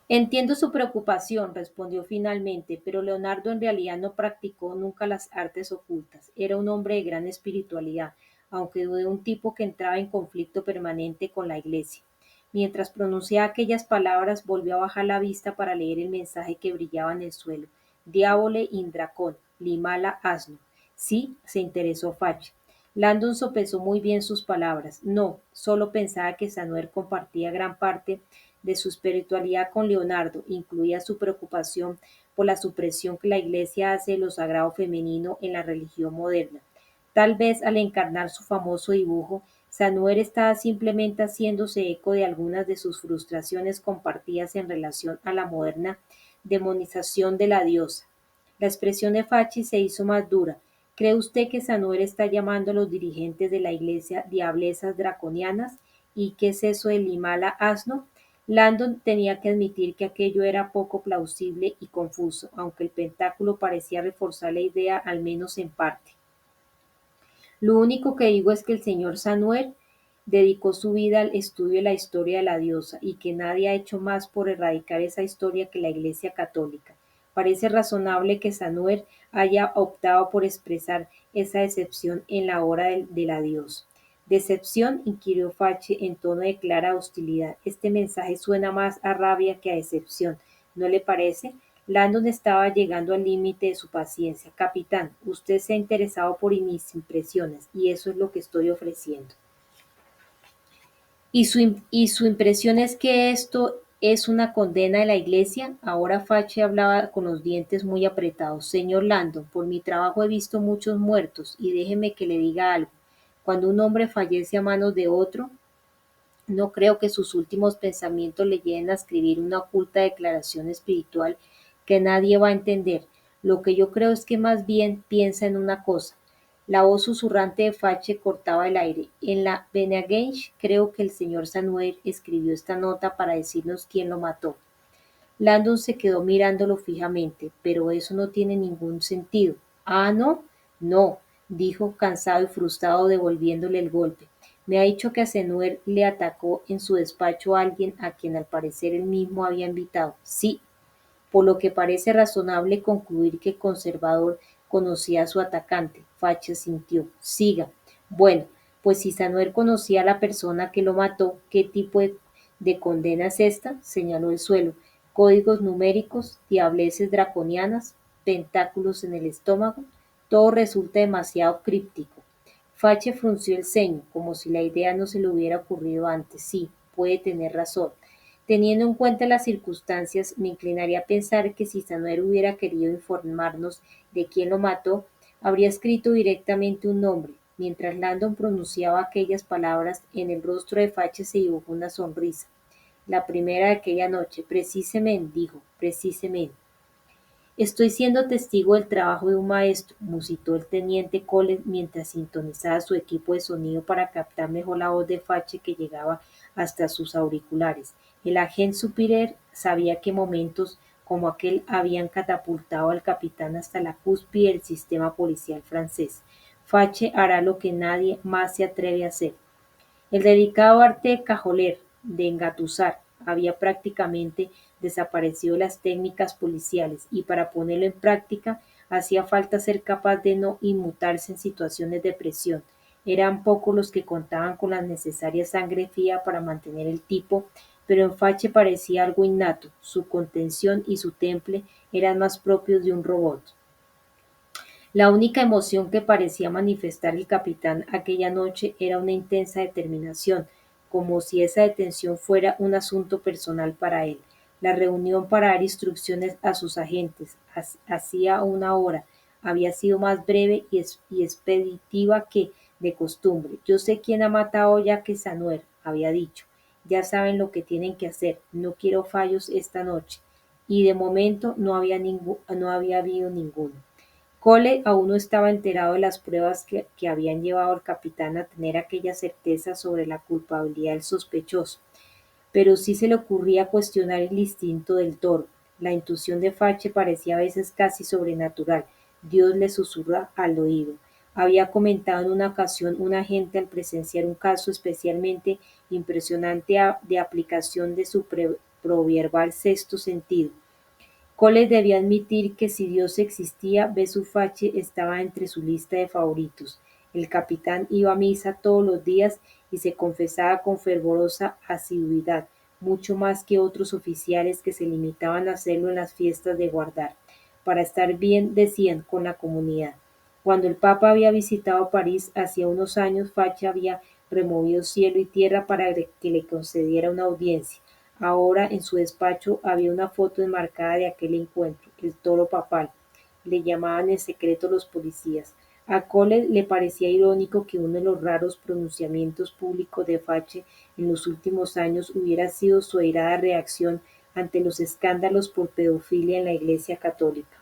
Entiendo su preocupación, respondió finalmente, pero Leonardo en realidad no practicó nunca las artes ocultas. Era un hombre de gran espiritualidad, aunque de un tipo que entraba en conflicto permanente con la iglesia. Mientras pronunciaba aquellas palabras, volvió a bajar la vista para leer el mensaje que brillaba en el suelo. Diabole in Dracon, limala asno. Sí, se interesó Fach. Landon sopesó muy bien sus palabras. No, solo pensaba que Sanuer compartía gran parte de su espiritualidad con Leonardo, incluía su preocupación por la supresión que la Iglesia hace de lo sagrado femenino en la religión moderna. Tal vez al encarnar su famoso dibujo, Sanuer estaba simplemente haciéndose eco de algunas de sus frustraciones compartidas en relación a la moderna demonización de la diosa. La expresión de Fachi se hizo más dura. ¿Cree usted que Sanuer está llamando a los dirigentes de la iglesia diablezas draconianas? ¿Y qué es eso del Himala asno? Landon tenía que admitir que aquello era poco plausible y confuso, aunque el pentáculo parecía reforzar la idea al menos en parte. Lo único que digo es que el señor Sanuer dedicó su vida al estudio de la historia de la diosa y que nadie ha hecho más por erradicar esa historia que la Iglesia católica. Parece razonable que Sanuer haya optado por expresar esa decepción en la hora de la diosa. ¿Decepción? Inquirió Fache en tono de clara hostilidad. Este mensaje suena más a rabia que a decepción, ¿no le parece? Landon estaba llegando al límite de su paciencia. Capitán, usted se ha interesado por mis impresiones y eso es lo que estoy ofreciendo. ¿Y su impresión es que esto es una condena de la Iglesia? Ahora Fache hablaba con los dientes muy apretados. Señor Landon, por mi trabajo he visto muchos muertos y déjeme que le diga algo. Cuando un hombre fallece a manos de otro, no creo que sus últimos pensamientos le lleven a escribir una oculta declaración espiritual que nadie va a entender. Lo que yo creo es que más bien piensa en una cosa. La voz susurrante de Fache cortaba el aire. En la Bene Gesserit creo que el señor Sanuel escribió esta nota para decirnos quién lo mató. Landon se quedó mirándolo fijamente. Pero eso no tiene ningún sentido. ¿Ah, no? No, dijo cansado y frustrado devolviéndole el golpe. Me ha dicho que a Senuer le atacó en su despacho a alguien a quien al parecer él mismo había invitado. Sí, por lo que parece razonable concluir que el conservador conocía a su atacante. Facha sintió. Siga. Bueno, pues si Sanuel conocía a la persona que lo mató, ¿qué tipo de condena es esta? Señaló el suelo. Códigos numéricos, diableces draconianas, tentáculos en el estómago. Todo resulta demasiado críptico. Fache frunció el ceño, como si la idea no se le hubiera ocurrido antes. Sí, puede tener razón. Teniendo en cuenta las circunstancias, me inclinaría a pensar que si Samuel hubiera querido informarnos de quién lo mató, habría escrito directamente un nombre. Mientras Landon pronunciaba aquellas palabras, en el rostro de Fache se dibujó una sonrisa. La primera de aquella noche, precisamente, dijo, precisamente. Estoy siendo testigo del trabajo de un maestro, musitó el teniente Cole mientras sintonizaba su equipo de sonido para captar mejor la voz de Fache que llegaba hasta sus auriculares. El agente superior sabía que momentos como aquel habían catapultado al capitán hasta la cúspide del sistema policial francés. Fache hará lo que nadie más se atreve a hacer. El delicado arte de cajoler, de engatusar, había prácticamente desaparecido de las técnicas policiales y para ponerlo en práctica hacía falta ser capaz de no inmutarse en situaciones de presión. Eran pocos los que contaban con la necesaria sangre fría para mantener el tipo, pero en Fache parecía algo innato. Su contención y su temple eran más propios de un robot. La única emoción que parecía manifestar el capitán aquella noche era una intensa determinación, como si esa detención fuera un asunto personal para él. La reunión para dar instrucciones a sus agentes, hacía una hora, había sido más breve y expeditiva que de costumbre. Yo sé quién ha matado a Jacques Sanuer, había dicho. Ya saben lo que tienen que hacer. No quiero fallos esta noche. Y de momento no había habido ninguno. Cole aún no estaba enterado de las pruebas que habían llevado al capitán a tener aquella certeza sobre la culpabilidad del sospechoso, pero sí se le ocurría cuestionar el instinto del toro. La intuición de Fache parecía a veces casi sobrenatural. Dios le susurra al oído. Había comentado en una ocasión un agente al presenciar un caso especialmente impresionante de aplicación de proverbial sexto sentido. Cole debía admitir que si Dios existía, Besufache estaba entre su lista de favoritos. El capitán iba a misa todos los días y se confesaba con fervorosa asiduidad, mucho más que otros oficiales que se limitaban a hacerlo en las fiestas de guardar, para estar bien, decían, con la comunidad. Cuando el Papa había visitado París hacía unos años, Fache había removido cielo y tierra para que le concediera una audiencia. Ahora en su despacho había una foto enmarcada de aquel encuentro, el toro papal. Le llamaban en secreto los policías. A Cole le parecía irónico que uno de los raros pronunciamientos públicos de Fache en los últimos años hubiera sido su airada reacción ante los escándalos por pedofilia en la Iglesia católica.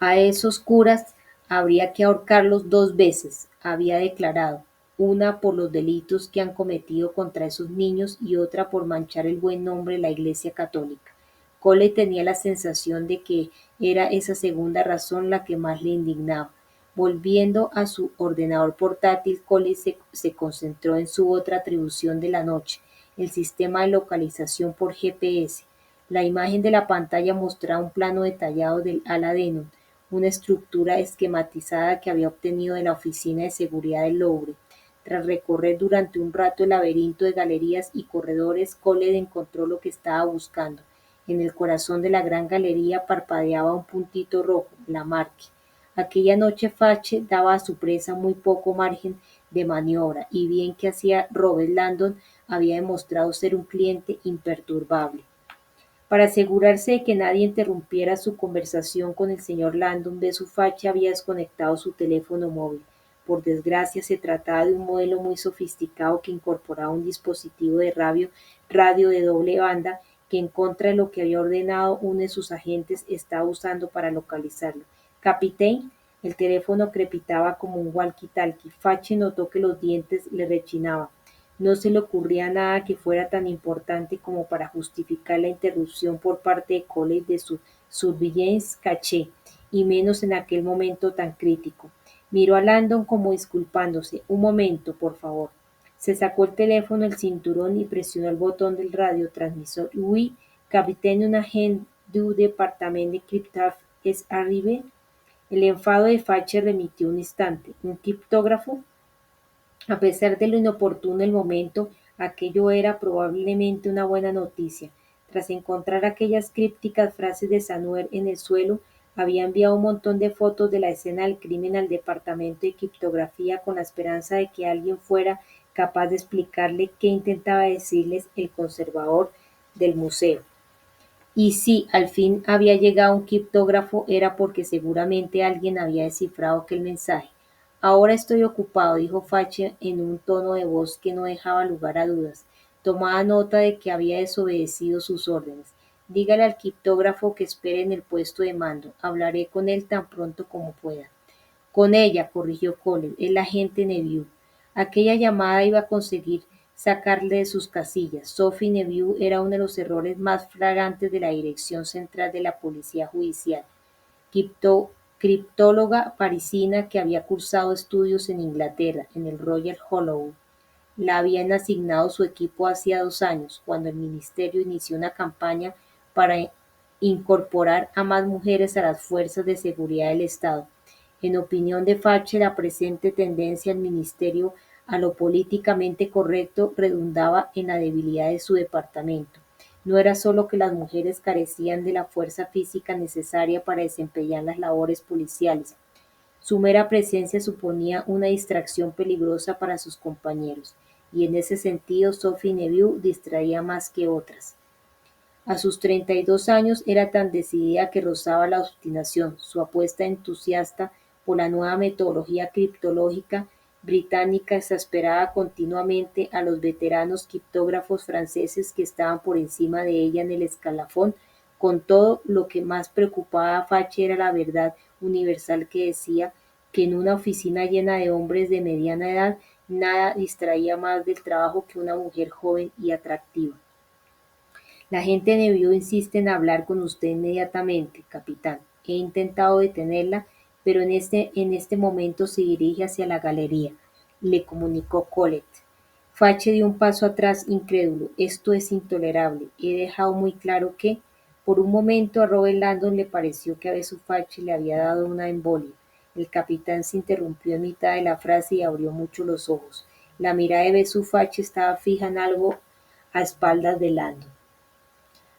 A esos curas habría que ahorcarlos 2 veces, había declarado, una por los delitos que han cometido contra esos niños y otra por manchar el buen nombre de la Iglesia católica. Cole tenía la sensación de que era esa segunda razón la que más le indignaba. Volviendo a su ordenador portátil, Cole se concentró en su otra atribución de la noche, el sistema de localización por GPS. La imagen de la pantalla mostraba un plano detallado del ala Denon, una estructura esquematizada que había obtenido de la Oficina de Seguridad del Louvre. Tras recorrer durante un rato el laberinto de galerías y corredores, Cole encontró lo que estaba buscando. En el corazón de la gran galería parpadeaba un puntito rojo, la marque. Aquella noche Fache daba a su presa muy poco margen de maniobra, y bien que hacía Robert Landon había demostrado ser un cliente imperturbable. Para asegurarse de que nadie interrumpiera su conversación con el señor Landon, Besufache había desconectado su teléfono móvil. Por desgracia, se trataba de un modelo muy sofisticado que incorporaba un dispositivo de radio de doble banda que, en contra de lo que había ordenado uno de sus agentes, estaba usando para localizarlo. «Capitán», el teléfono crepitaba como un walkie-talkie. Fache notó que los dientes le rechinaban. No se le ocurría nada que fuera tan importante como para justificar la interrupción por parte de Cole de su surveillance caché, y menos en aquel momento tan crítico. Miró a Landon como disculpándose. «Un momento, por favor». Se sacó el teléfono del cinturón y presionó el botón del radiotransmisor. «Oui, capitaine, un agent du département de cryptage est arrivé». El enfado de Fache remitió un instante. «¿Un criptógrafo?». A pesar de lo inoportuno del momento, aquello era probablemente una buena noticia. Tras encontrar aquellas crípticas frases de Sanuer en el suelo, había enviado un montón de fotos de la escena del crimen al departamento de criptografía con la esperanza de que alguien fuera capaz de explicarle qué intentaba decirles el conservador del museo. Y si al fin había llegado un criptógrafo era porque seguramente alguien había descifrado aquel mensaje. «Ahora estoy ocupado», dijo Fache en un tono de voz que no dejaba lugar a dudas. Tomaba nota de que había desobedecido sus órdenes. «Dígale al criptógrafo que espere en el puesto de mando. Hablaré con él tan pronto como pueda». «Con ella», corrigió Cole, «es la agente Neville». Aquella llamada iba a conseguir sacarle de sus casillas. Sophie Neville era uno de los errores más flagrantes de la Dirección Central de la Policía Judicial, criptóloga parisina que había cursado estudios en Inglaterra, en el Royal Holloway. La habían asignado su equipo hacía 2 años, cuando el ministerio inició una campaña para incorporar a más mujeres a las fuerzas de seguridad del Estado. En opinión de Fache, la presente tendencia del ministerio a lo políticamente correcto redundaba en la debilidad de su departamento. No era solo que las mujeres carecían de la fuerza física necesaria para desempeñar las labores policiales. Su mera presencia suponía una distracción peligrosa para sus compañeros, y en ese sentido Sophie Neville distraía más que otras. A sus 32 años era tan decidida que rozaba la obstinación. Su apuesta entusiasta por la nueva metodología criptológica británica exasperaba continuamente a los veteranos criptógrafos franceses que estaban por encima de ella en el escalafón. Con todo, lo que más preocupaba a Fache era la verdad universal que decía que en una oficina llena de hombres de mediana edad nada distraía más del trabajo que una mujer joven y atractiva. «La gente Neville insiste en hablar con usted inmediatamente, capitán. He intentado detenerla, pero en este momento se dirige hacia la galería», le comunicó Colette. Fache dio un paso atrás incrédulo. Esto es intolerable. He dejado muy claro que, por un momento, a Robert Landon le pareció que a Besu Fache le había dado una embolia. El capitán se interrumpió en mitad de la frase y abrió mucho los ojos. La mirada de Besu Fache estaba fija en algo a espaldas de Landon.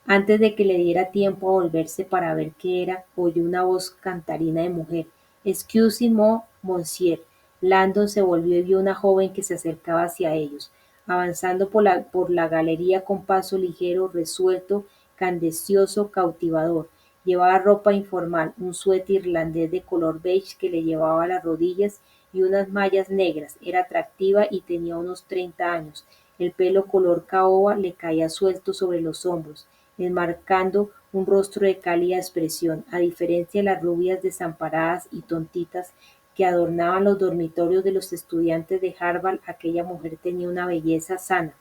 Antes de que le diera tiempo a volverse para ver qué era, oyó una voz cantarina de mujer. «Excusez-moi, monsieur». Landon se volvió y vio una joven que se acercaba hacia ellos, avanzando por la galería con paso ligero, resuelto, cadencioso, cautivador. Llevaba ropa informal, un suéter irlandés de color beige que le llevaba a las rodillas y unas mallas negras. Era atractiva y tenía unos 30 años. El pelo color caoba le caía suelto sobre los hombros, enmarcando un rostro de cálida expresión, a diferencia de las rubias desamparadas y tontitas que adornaban los dormitorios de los estudiantes de Harvard. Aquella mujer tenía una belleza sana,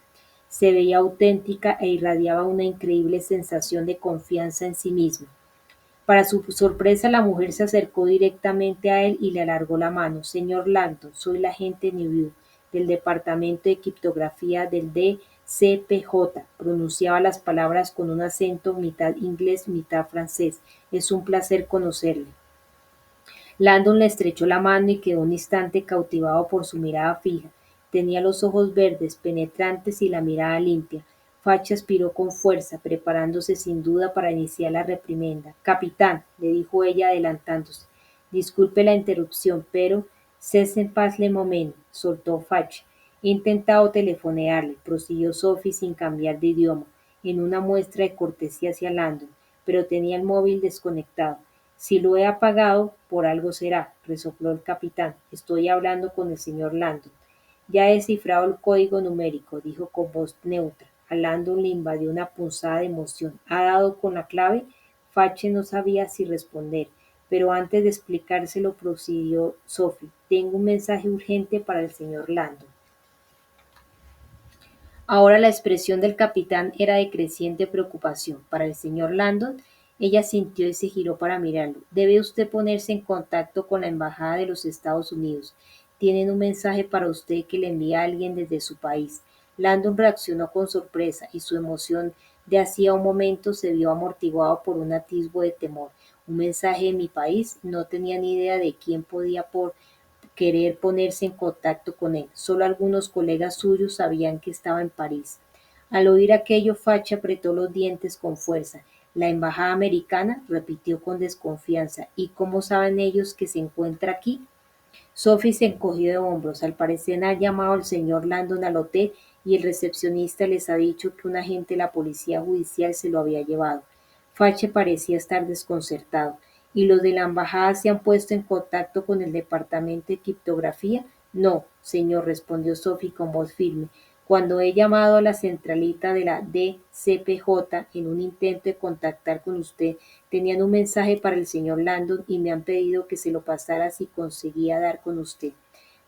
se veía auténtica e irradiaba una increíble sensación de confianza en sí misma. Para su sorpresa, la mujer se acercó directamente a él y le alargó la mano. «Señor Langdon, soy la agente Neville, del Departamento de Criptografía del DCPJ». Pronunciaba las palabras con un acento mitad inglés, mitad francés. «Es un placer conocerle». Landon le estrechó la mano y quedó un instante cautivado por su mirada fija. Tenía los ojos verdes, penetrantes y la mirada limpia. Facha aspiró con fuerza, preparándose sin duda para iniciar la reprimenda. «Capitán», le dijo ella adelantándose, «disculpe la interrupción, pero cese en paz le moment», soltó Facha. «He intentado telefonearle», prosiguió Sophie sin cambiar de idioma, en una muestra de cortesía hacia Landon, pero tenía el móvil desconectado. «Si lo he apagado, por algo será», resopló el capitán. «Estoy hablando con el señor Landon». «Ya he descifrado el código numérico», dijo con voz neutra. A Landon le invadió una punzada de emoción. «¿Ha dado con la clave?». Fache no sabía si responder, pero antes de explicárselo prosiguió Sophie. «Tengo un mensaje urgente para el señor Landon». Ahora la expresión del capitán era de creciente preocupación. «¿Para el señor Landon?». Ella sintió y se giró para mirarlo. «Debe usted ponerse en contacto con la embajada de los Estados Unidos. Tienen un mensaje para usted que le envía alguien desde su país». Landon reaccionó con sorpresa y su emoción de hacía un momento se vio amortiguado por un atisbo de temor. «¿Un mensaje de mi país?». No tenía ni idea de quién podía por querer ponerse en contacto con él. Solo algunos colegas suyos sabían que estaba en París. Al oír aquello, Facha apretó los dientes con fuerza. «¿La embajada americana?», repitió con desconfianza. «¿Y cómo saben ellos que se encuentra aquí?». Sophie se encogió de hombros. Al parecer han llamado al señor Landon al hotel y el recepcionista les ha dicho que un agente de la policía judicial se lo había llevado. Fache parecía estar desconcertado. «¿Y los de la embajada se han puesto en contacto con el departamento de criptografía?». «No, señor», respondió Sophie con voz firme. «Cuando he llamado a la centralita de la DCPJ en un intento de contactar con usted, tenían un mensaje para el señor Landon y me han pedido que se lo pasara si conseguía dar con usted».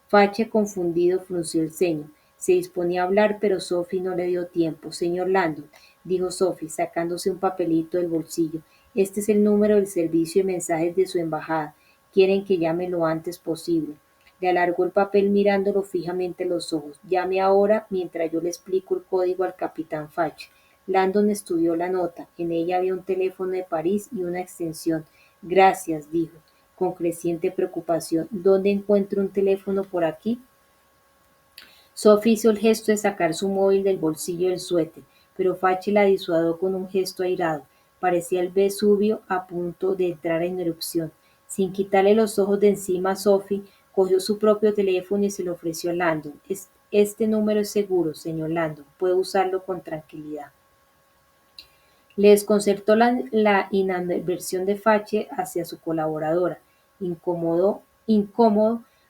Fache, confundido, frunció el ceño. Se disponía a hablar, pero Sophie no le dio tiempo. «Señor Landon», dijo Sophie, sacándose un papelito del bolsillo, «este es el número del servicio de mensajes de su embajada. Quieren que llame lo antes posible». Le alargó el papel mirándolo fijamente a los ojos. «Llame ahora mientras yo le explico el código al capitán Fache». Landon estudió la nota. En ella había un teléfono de París y una extensión. «Gracias», dijo, con creciente preocupación. «¿Dónde encuentro un teléfono por aquí?». Sophie hizo el gesto de sacar su móvil del bolsillo del suéter, pero Fache la disuadió con un gesto airado. Parecía el Vesubio a punto de entrar en erupción. Sin quitarle los ojos de encima, Sophie cogió su propio teléfono y se lo ofreció a Landon. «Este número es seguro, señor Landon. Puede usarlo con tranquilidad». Le desconcertó la inadversión de Fache hacia su colaboradora. Incómodo,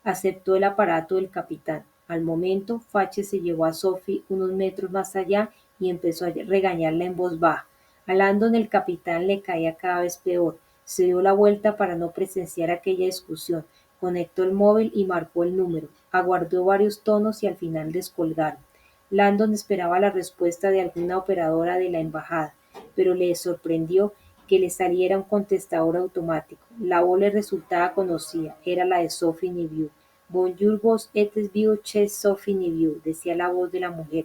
aceptó el aparato del capitán. Al momento, Fache se llevó a Sophie unos metros más allá y empezó a regañarla en voz baja. A Landon el capitán le caía cada vez peor. Se dio la vuelta para no presenciar aquella discusión. Conectó el móvil y marcó el número. Aguardó varios tonos y al final descolgaron. Landon esperaba la respuesta de alguna operadora de la embajada, pero le sorprendió que le saliera un contestador automático. La voz le resultaba conocida, era la de Sophie Neville. Bonjour vos êtes vieux chez Sophie Neveu, decía la voz de la mujer.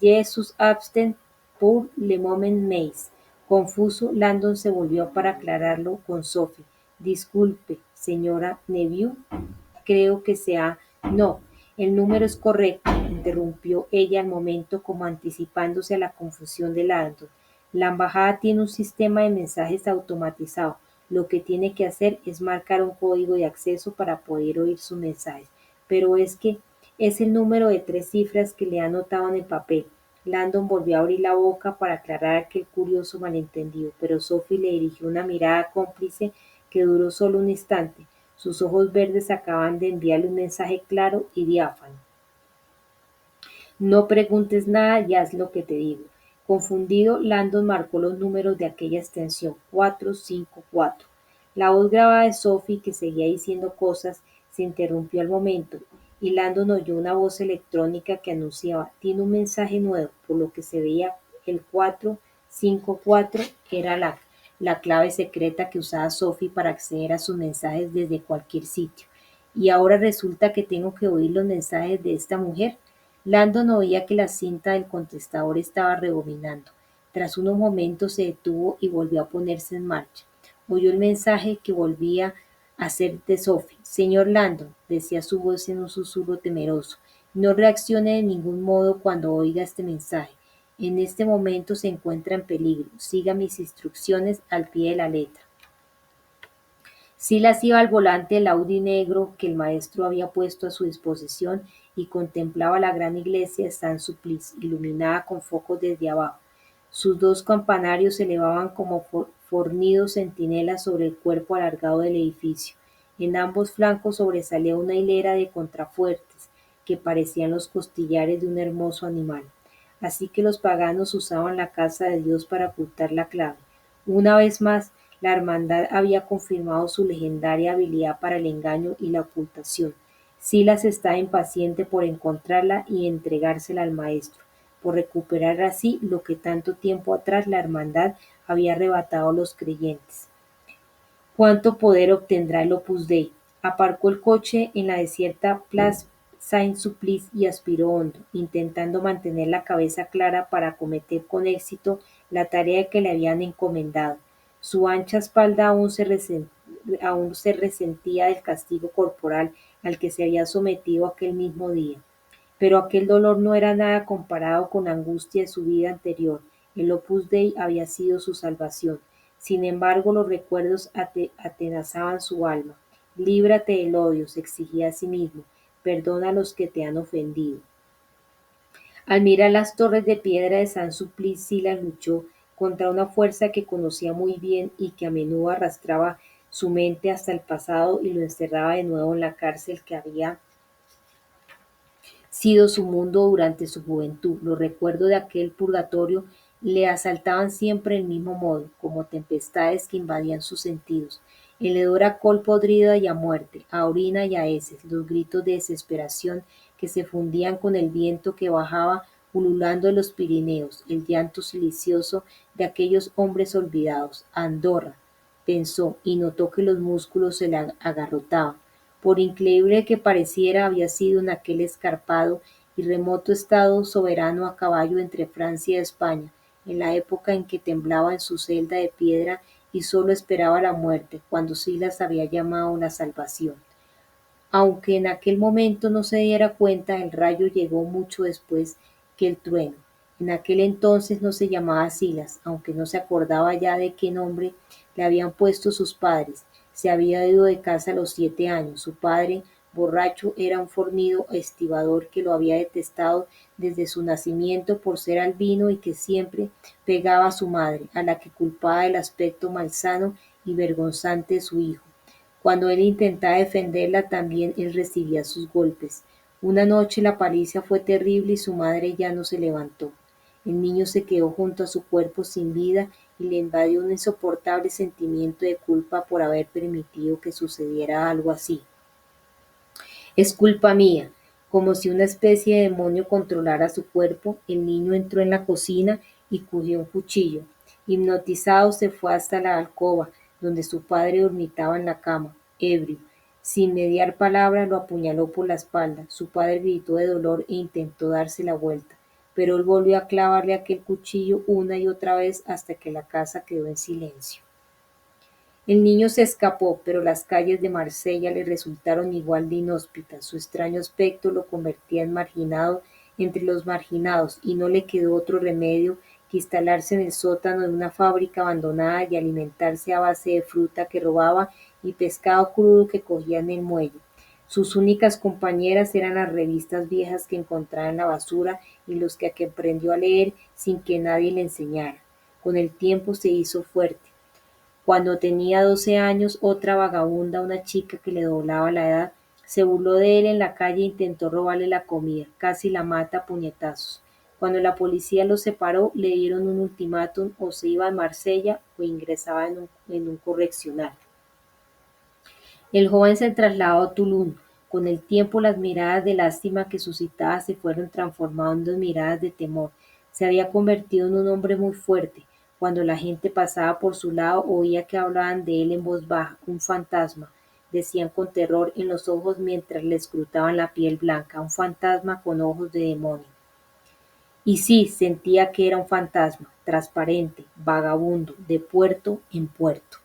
Jesus absent pour le moment mais. Confuso, Landon se volvió para aclararlo con Sophie. Disculpe, señora Neveu, creo que sea... No, el número es correcto, interrumpió ella al momento como anticipándose a la confusión de Landon. La embajada tiene un sistema de mensajes automatizado. Lo que tiene que hacer es marcar un código de acceso para poder oír sus mensajes. Pero es que es el número de 3 cifras que le ha anotado en el papel. Landon volvió a abrir la boca para aclarar aquel curioso malentendido, pero Sophie le dirigió una mirada cómplice que duró solo un instante. Sus ojos verdes acababan de enviarle un mensaje claro y diáfano. No preguntes nada y haz lo que te digo. Confundido, Landon marcó los números de aquella extensión, 454. La voz grabada de Sophie, que seguía diciendo cosas, se interrumpió al momento, y Landon oyó una voz electrónica que anunciaba: tiene un mensaje nuevo, por lo que se veía el 454 era la clave secreta que usaba Sophie para acceder a sus mensajes desde cualquier sitio. Y ahora resulta que tengo que oír los mensajes de esta mujer. Landon oía que la cinta del contestador estaba rebobinando. Tras unos momentos se detuvo y volvió a ponerse en marcha. Oyó el mensaje que volvía a ser de Sophie. Señor Landon, decía su voz en un susurro temeroso, no reaccione de ningún modo cuando oiga este mensaje. En este momento se encuentra en peligro. Siga mis instrucciones al pie de la letra. Silas iba al volante del Audi negro que el maestro había puesto a su disposición y contemplaba la gran iglesia de Saint-Sulpice, iluminada con focos desde abajo. Sus 2 campanarios se elevaban como fornidos centinelas sobre el cuerpo alargado del edificio. En ambos flancos sobresalía una hilera de contrafuertes que parecían los costillares de un hermoso animal. Así que los paganos usaban la casa de Dios para ocultar la clave. Una vez más, la hermandad había confirmado su legendaria habilidad para el engaño y la ocultación. Silas estaba impaciente por encontrarla y entregársela al maestro, por recuperar así lo que tanto tiempo atrás la hermandad había arrebatado a los creyentes. ¿Cuánto poder obtendrá el Opus Dei? Aparcó el coche en la desierta Place Saint-Sulpice y aspiró hondo, intentando mantener la cabeza clara para acometer con éxito la tarea que le habían encomendado. Su ancha espalda aún se resentía del castigo corporal al que se había sometido aquel mismo día. Pero aquel dolor no era nada comparado con la angustia de su vida anterior. El Opus Dei había sido su salvación. Sin embargo, los recuerdos atenazaban su alma. Líbrate del odio, se exigía a sí mismo. Perdona a los que te han ofendido. Al mirar las torres de piedra de San Sulpice, Silas luchó contra una fuerza que conocía muy bien y que a menudo arrastraba su mente hasta el pasado y lo encerraba de nuevo en la cárcel que había sido su mundo durante su juventud. Los recuerdos de aquel purgatorio le asaltaban siempre del mismo modo, como tempestades que invadían sus sentidos. El hedor a col podrida y a muerte, a orina y a heces, los gritos de desesperación que se fundían con el viento que bajaba ululando de los Pirineos, el llanto silencioso de aquellos hombres olvidados. Andorra, pensó, y notó que los músculos se le agarrotaban. Por increíble que pareciera, había sido en aquel escarpado y remoto estado soberano a caballo entre Francia y España, en la época en que temblaba en su celda de piedra y sólo esperaba la muerte, cuando Silas había llamado la salvación. Aunque en aquel momento no se diera cuenta, el rayo llegó mucho después que el trueno. En aquel entonces no se llamaba Silas, aunque no se acordaba ya de qué nombre le habían puesto sus padres. Se había ido de casa a los 7 años. Su padre, borracho, era un fornido estibador que lo había detestado desde su nacimiento por ser albino y que siempre pegaba a su madre, a la que culpaba del aspecto malsano y vergonzante de su hijo. Cuando él intentaba defenderla, también él recibía sus golpes. Una noche la paliza fue terrible y su madre ya no se levantó. El niño se quedó junto a su cuerpo sin vida y le invadió un insoportable sentimiento de culpa por haber permitido que sucediera algo así. Es culpa mía. Como si una especie de demonio controlara su cuerpo, el niño entró en la cocina y cogió un cuchillo. Hipnotizado se fue hasta la alcoba, donde su padre dormitaba en la cama, ebrio. Sin mediar palabra lo apuñaló por la espalda. Su padre gritó de dolor e intentó darse la vuelta, pero él volvió a clavarle aquel cuchillo una y otra vez hasta que la casa quedó en silencio. El niño se escapó, pero las calles de Marsella le resultaron igual de inhóspitas. Su extraño aspecto lo convertía en marginado entre los marginados, y no le quedó otro remedio que instalarse en el sótano de una fábrica abandonada y alimentarse a base de fruta que robaba y pescado crudo que cogía en el muelle. Sus únicas compañeras eran las revistas viejas que encontraba en la basura y los que aprendió a leer sin que nadie le enseñara. Con el tiempo se hizo fuerte. Cuando tenía 12 años, otra vagabunda, una chica que le doblaba la edad, se burló de él en la calle e intentó robarle la comida. Casi la mata a puñetazos. Cuando la policía los separó, le dieron un ultimátum: o se iba a Marsella o ingresaba en un correccional. El joven se trasladó a Tulum. Con el tiempo las miradas de lástima que suscitaba se fueron transformando en miradas de temor. Se había convertido en un hombre muy fuerte. Cuando la gente pasaba por su lado oía que hablaban de él en voz baja. Un fantasma, decían con terror en los ojos mientras le escrutaban la piel blanca. Un fantasma con ojos de demonio. Y sí, sentía que era un fantasma, transparente, vagabundo, de puerto en puerto.